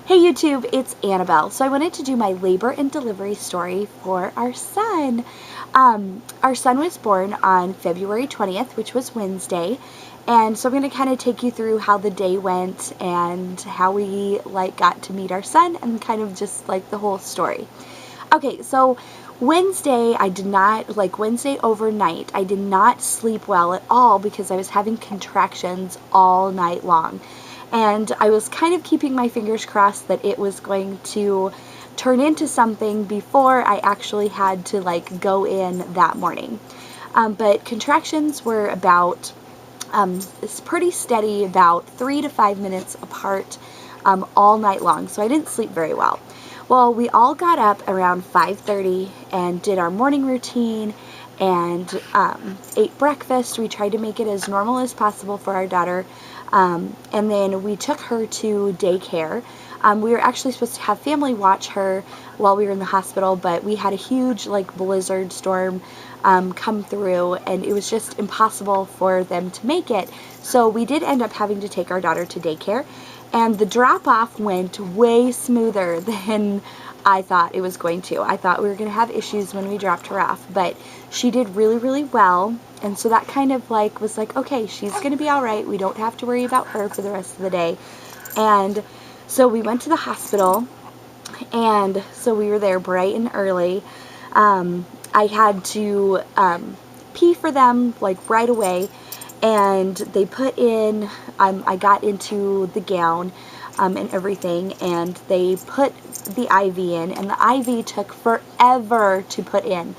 Hey YouTube, it's Annabelle. So I wanted to do my labor and delivery story for our son. Our son was born on February 20th, which was Wednesday. And so I'm going to kind of take you through how the day went and how we got to meet our son and kind of just the whole story. Okay, so Wednesday overnight, I did not sleep well at all because I was having contractions all night long. And I was kind of keeping my fingers crossed that it was going to turn into something before I actually had to go in that morning. But contractions were about it's pretty steady, about 3 to 5 minutes apart all night long, so I didn't sleep very well. Well, we all got up around 5:30 and did our morning routine and ate breakfast. We tried to make it as normal as possible for our daughter, and then we took her to daycare. We were actually supposed to have family watch her while we were in the hospital, but we had a huge blizzard storm come through, and it was just impossible for them to make it. So we did end up having to take our daughter to daycare, and the drop-off went way smoother than I thought it was going to. I thought we were going to have issues when we dropped her off, but she did really, really well, and so that kind of was okay, she's going to be all right. We don't have to worry about her for the rest of the day. And so we went to the hospital, and so we were there bright and early. I had to pee for them right away, and they put in, I got into the gown and everything, and they put the IV in, and the IV took forever to put in.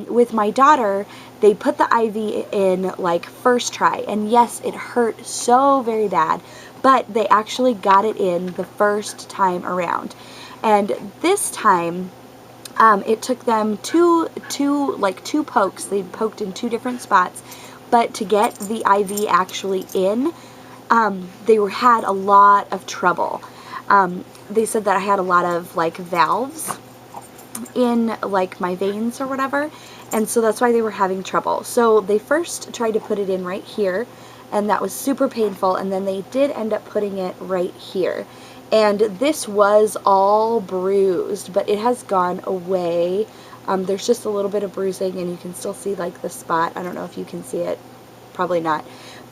With my daughter, they put the IV in first try, and yes, it hurt so very bad, but they actually got it in the first time around. And this time, it took them two pokes. They poked in two different spots, but to get the IV actually in, they had a lot of trouble. They said that I had a lot of valves in my veins or whatever, and so that's why they were having trouble. So they first tried to put it in right here, and that was super painful, and then they did end up putting it right here. And this was all bruised, but it has gone away. There's just a little bit of bruising, and you can still see the spot. I don't know if you can see it. Probably not.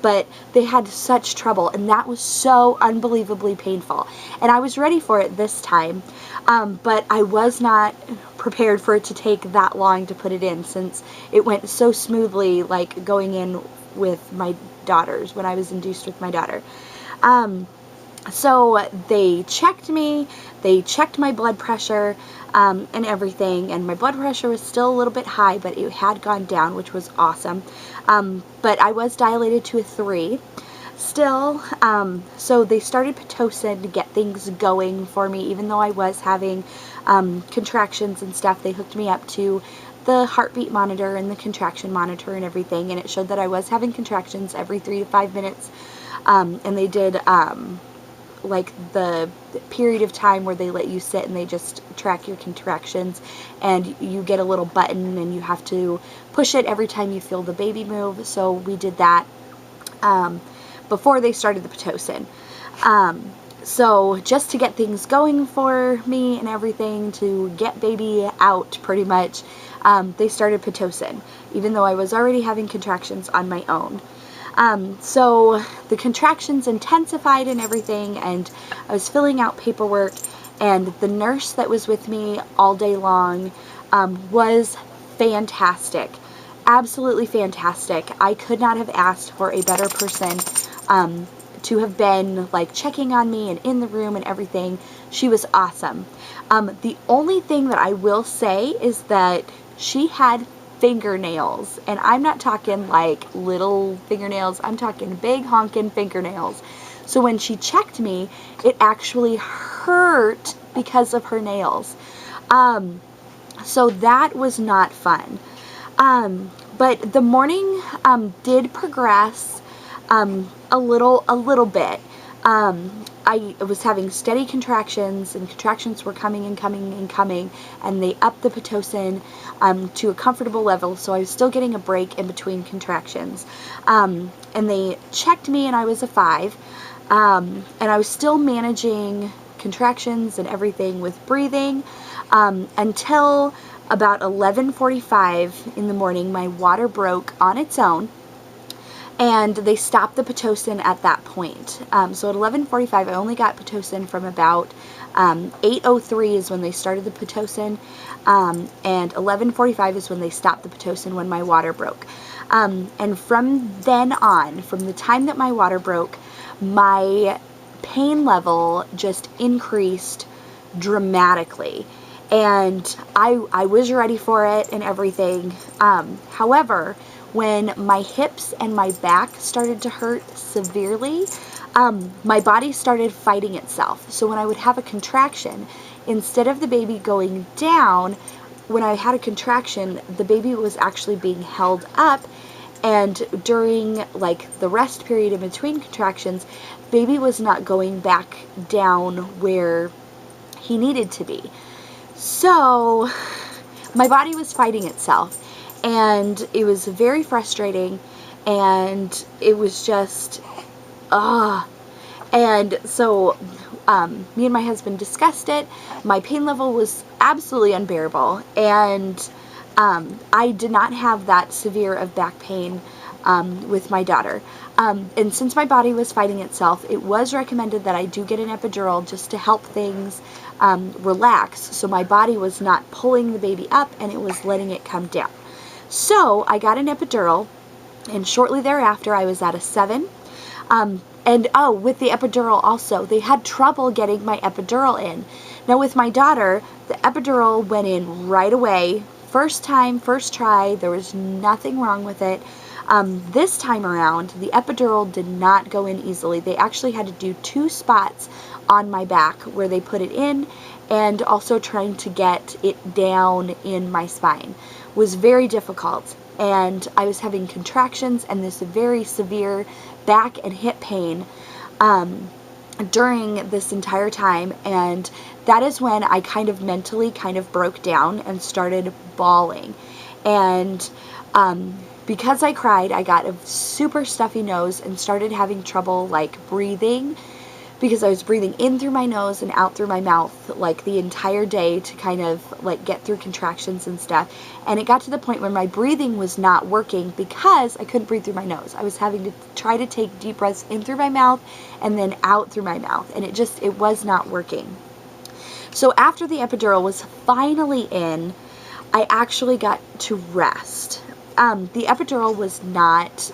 But they had such trouble, and that was so unbelievably painful. And I was ready for it this time, but I was not prepared for it to take that long to put it in, since it went so smoothly, going in with my daughters, when I was induced with my daughter. So they checked me, they checked my blood pressure and everything, and my blood pressure was still a little bit high, but it had gone down, which was awesome. But I was dilated to a 3 still, so they started Pitocin to get things going for me. Even though I was having contractions and stuff, they hooked me up to the heartbeat monitor and the contraction monitor and everything, and it showed that I was having contractions every 3 to 5 minutes, and they did the period of time where they let you sit and they just track your contractions, and you get a little button and you have to push it every time you feel the baby move. So we did that before they started the Pitocin. So just to get things going for me and everything, to get baby out pretty much, they started Pitocin, even though I was already having contractions on my own. So the contractions intensified and everything, and I was filling out paperwork, and the nurse that was with me all day long was fantastic. Absolutely fantastic. I could not have asked for a better person to have been checking on me and in the room and everything. She was awesome. The only thing that I will say is that she had fingernails, and I'm not talking little fingernails, I'm talking big honkin' fingernails. So when she checked me, it actually hurt because of her nails. So that was not fun. But the morning did progress a little bit. I was having steady contractions, and contractions were coming and coming and coming, and they upped the Pitocin to a comfortable level, so I was still getting a break in between contractions. And they checked me, and I was a 5, and I was still managing contractions and everything with breathing until about 11:45 in the morning. My water broke on its own, and they stopped the Pitocin at that point. So at 11:45, I only got Pitocin from about 8:03 is when they started the Pitocin, and 11:45 is when they stopped the Pitocin when my water broke. And from then on, from the time that my water broke, my pain level just increased dramatically. And I was ready for it and everything. However, when my hips and my back started to hurt severely, my body started fighting itself. So when I would have a contraction, instead of the baby going down, when I had a contraction, the baby was actually being held up, and during like the rest period in between contractions, baby was not going back down where he needed to be. So my body was fighting itself, and it was very frustrating, and it was just and so me and my husband discussed it. My pain level was absolutely unbearable, and I did not have that severe of back pain with my daughter. And since my body was fighting itself, it was recommended that I do get an epidural just to help things relax, so my body was not pulling the baby up and it was letting it come down. So I got an epidural, and shortly thereafter I was at a 7. And with the epidural also, they had trouble getting my epidural in. Now with my daughter, the epidural went in right away. First time, first try, there was nothing wrong with it. This time around, the epidural did not go in easily. They actually had to do 2 spots on my back where they put it in, and also trying to get it down in my spine was very difficult. And I was having contractions and this very severe back and hip pain during this entire time, and that is when I kind of mentally kind of broke down and started bawling. And because I cried, I got a super stuffy nose and started having trouble like breathing, because I was breathing in through my nose and out through my mouth like the entire day to kind of like get through contractions and stuff. And it got to the point where my breathing was not working because I couldn't breathe through my nose. I was having to try to take deep breaths in through my mouth and then out through my mouth, and it was not working. So after the epidural was finally in, I actually got to rest. The epidural was not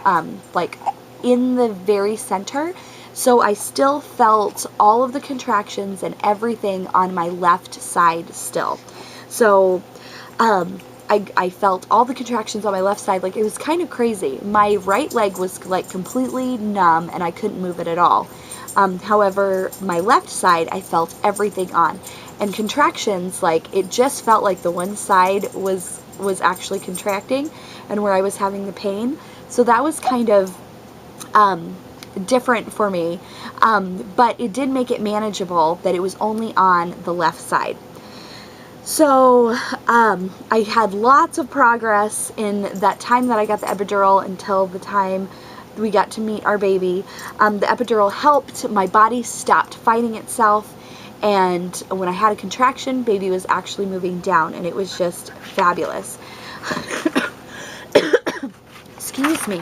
like in the very center, so I still felt all of the contractions and everything on my left side still. So I felt all the contractions on my left side. Like, it was kind of crazy. My right leg was like completely numb and I couldn't move it at all. However, my left side, I felt everything on. And contractions, like, it just felt like the one side was actually contracting and where I was having the pain. So that was kind of different for me, but it did make it manageable that it was only on the left side. So I had lots of progress in that time that I got the epidural until the time we got to meet our baby. The epidural helped. My body stopped fighting itself, and when I had a contraction, baby was actually moving down, and it was just fabulous. Excuse me.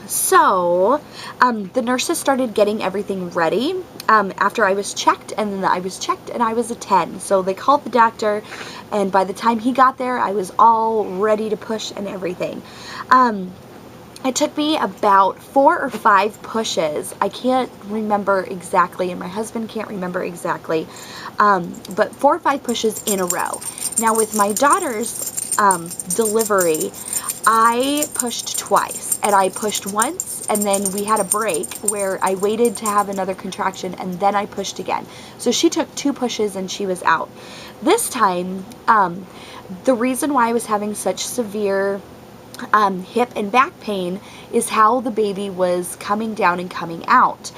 So the nurses started getting everything ready after I was checked, and then I was checked and I was a 10. So they called the doctor, and by the time he got there, I was all ready to push and everything. It took me about 4 or 5 pushes. I can't remember exactly, and my husband can't remember exactly, but 4 or 5 pushes in a row. Now with my daughter's delivery, I pushed twice, and I pushed once, and then we had a break where I waited to have another contraction, and then I pushed again. So she took 2 pushes and she was out. This time, the reason why I was having such severe hip and back pain is how the baby was coming down and coming out.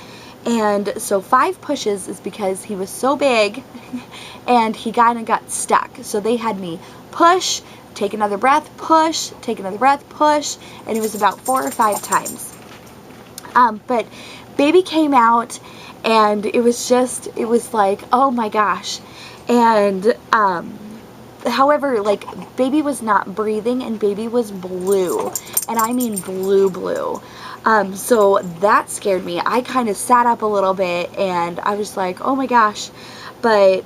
And so 5 pushes is because he was so big and he kind of got stuck. So they had me push, take another breath, push, take another breath, push, and it was about 4 or 5 times. But baby came out, And it was like, oh my gosh. And, however, like, baby was not breathing, and baby was blue. And I mean blue. So that scared me. I kind of sat up a little bit, and I was like, oh my gosh. But,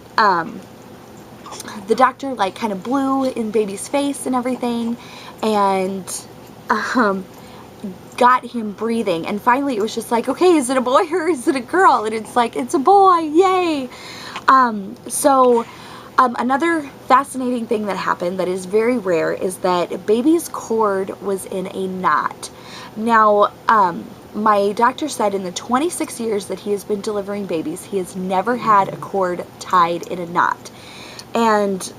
the doctor, like, kind of blew in baby's face and everything, and, got him breathing. And finally it was just like, okay, is it a boy or is it a girl? And it's like, it's a boy, yay. Another fascinating thing that happened that is very rare is that baby's cord was in a knot. Now, my doctor said in the 26 years that he has been delivering babies, he has never had a cord tied in a knot. And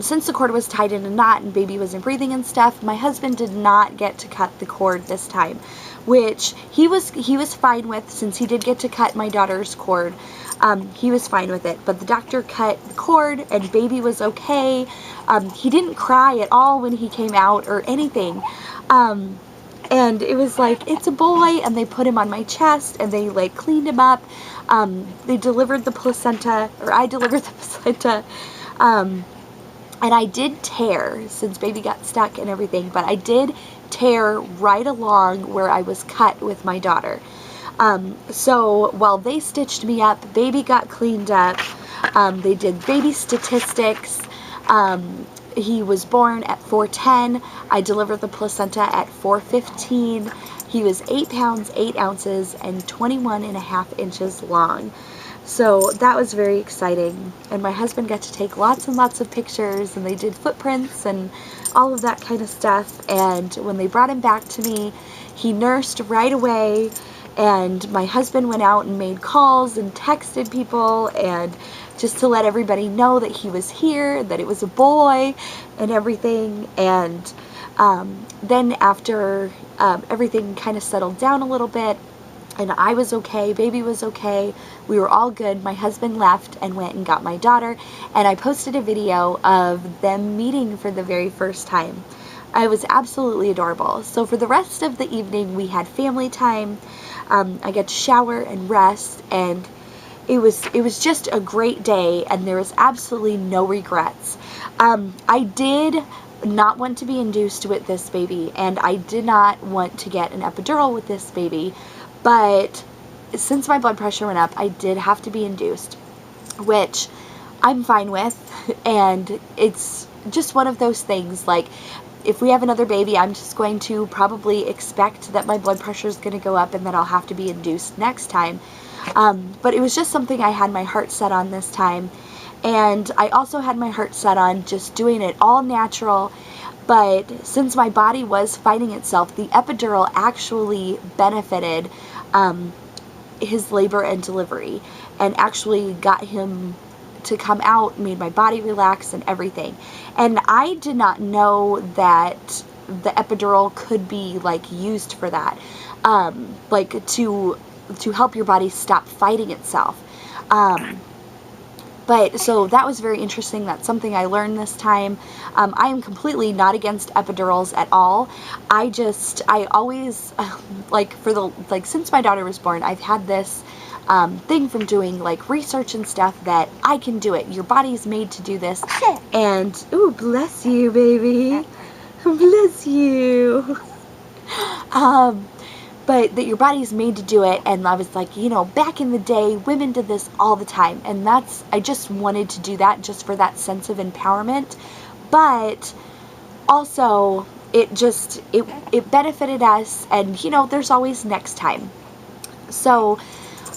since the cord was tied in a knot and baby wasn't breathing and stuff, my husband did not get to cut the cord this time, which he was fine with, since he did get to cut my daughter's cord. He was fine with it, but the doctor cut the cord and baby was okay. He didn't cry at all when he came out or anything. And it was like, it's a boy, and they put him on my chest and they like cleaned him up. They delivered the placenta, or I delivered the placenta. And I did tear, since baby got stuck and everything, but I did tear right along where I was cut with my daughter. So while they stitched me up, baby got cleaned up. They did baby statistics. He was born at 4:10. I delivered the placenta at 4:15. He was 8 pounds, 8 ounces, and 21.5 inches long. So that was very exciting, and my husband got to take lots and lots of pictures, and they did footprints and all of that kind of stuff. And when they brought him back to me, he nursed right away, and my husband went out and made calls and texted people, and just to let everybody know that he was here, that it was a boy and everything. And then after everything kind of settled down a little bit, and I was okay, baby was okay, we were all good, my husband left and went and got my daughter, and I posted a video of them meeting for the very first time. It was absolutely adorable. So for the rest of the evening, we had family time. I got to shower and rest, and it was just a great day, and there was absolutely no regrets. I did not want to be induced with this baby, and I did not want to get an epidural with this baby. But since my blood pressure went up, I did have to be induced, which I'm fine with. And it's just one of those things, like, if we have another baby, I'm just going to probably expect that my blood pressure is going to go up and that I'll have to be induced next time. But it was just something I had my heart set on this time. And I also had my heart set on just doing it all natural. But since my body was fighting itself, the epidural actually benefited his labor and delivery, and actually got him to come out, made my body relax and everything. And I did not know that the epidural could be like used for that, like to help your body stop fighting itself. But so that was very interesting. That's something I learned this time. I am completely not against epidurals at all. I always, since my daughter was born, I've had this thing from doing like research and stuff that I can do it. Your body's made to do this. And, ooh, bless you, baby. Bless you. But that your body's made to do it. And I was like, back in the day, women did this all the time. And I just wanted to do that just for that sense of empowerment. But also, it benefited us. And, there's always next time. So,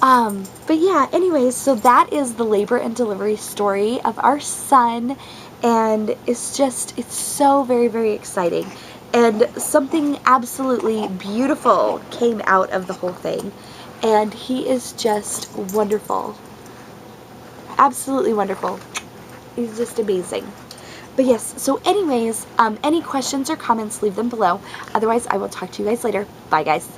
but yeah, anyways, so that is the labor and delivery story of our son. And it's so very, very exciting. And something absolutely beautiful came out of the whole thing. And he is just wonderful. Absolutely wonderful. He's just amazing. But yes, so anyways, any questions or comments, leave them below. Otherwise, I will talk to you guys later. Bye, guys.